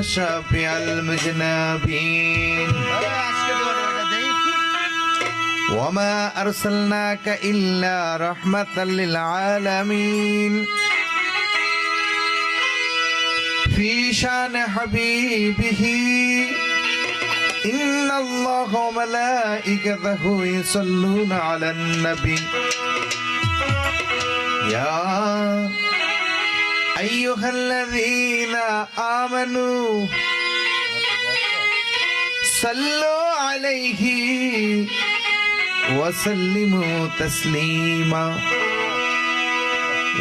شافع المذنبين وما أرسلناك إلا رحمة للعالمين في شان حبيبه إن الله وملائكته يصلون على النبي يا أيها الذين آمنوا صلوا عليه وسلموا تسليما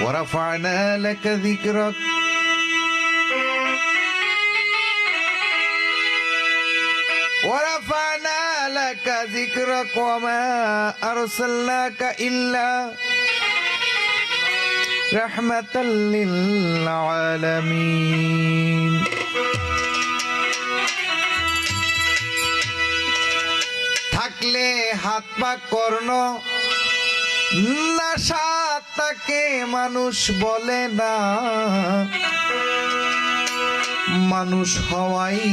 ورفعنا لك ذكرك ورفعنا لك ذكرك وما أرسلناك إلا رحمة للعالمين থাকলে হাত পা কর্ণ নাশা তাকে মানুষ বলে না মানুষ হওয়াই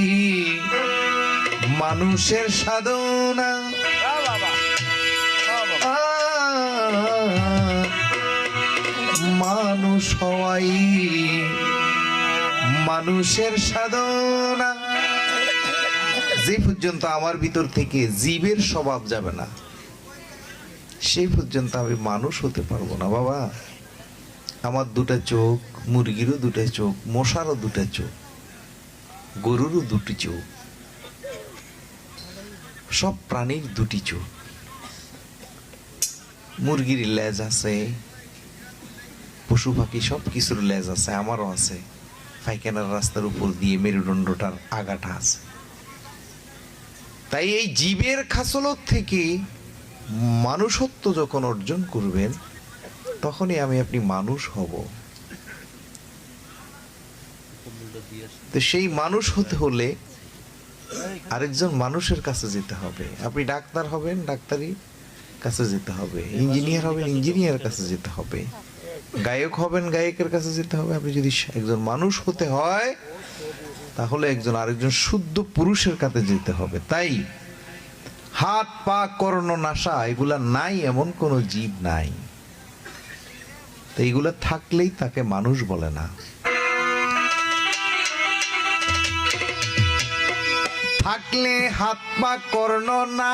মানুষের সাধনা মানুষ হওয়াই মানুষের সাধনা যে পর্যন্ত আমার ভিতর থেকে জীবের স্বভাব যাবে না সেই পর্যন্ত আমি মানুষ হতে পারবো না বাবা। আমার দুটা চোখ, মুরগিরও দুটা চোখ, মশারও দুটা চোখ, গরুরও দুটি চোখ, সব প্রাণীর দুটি চোখ। মুরগির লেজ আছে, পশু পাখি সব কিছুর লেজ আছে, আমারও আছে। পায়খানার রাস্তার উপর দিয়ে মেরুদণ্ডটার আগাটা আছে। তাই এই জীবের খাসলত থেকে মানুষত্ব যখন অর্জন করবেন তখনই আমি আপনি মানুষ হব। তো সেই মানুষ হতে হলে আরেকজন মানুষের কাছে যেতে হবে। আপনি ডাক্তার হবেন, ডাক্তারি কাছে যেতে হবে। ইঞ্জিনিয়ার হবেন, ইঞ্জিনিয়ারের কাছে যেতে হবে। গায়ক হবেন, গায়কের কাছে যেতে হবে। আপনি যদি একজন মানুষ হতে হয় তাহলে একজন আরেকজন শুদ্ধ পুরুষের কাছে যেতে হবে। তাই হাত পা কর্ণ নাশা এগুলা নাই এমন কোন জীব নাই। তো এইগুলা থাকলেই তাকে মানুষ বলে না। থাকলে হাত পা কর্ণ না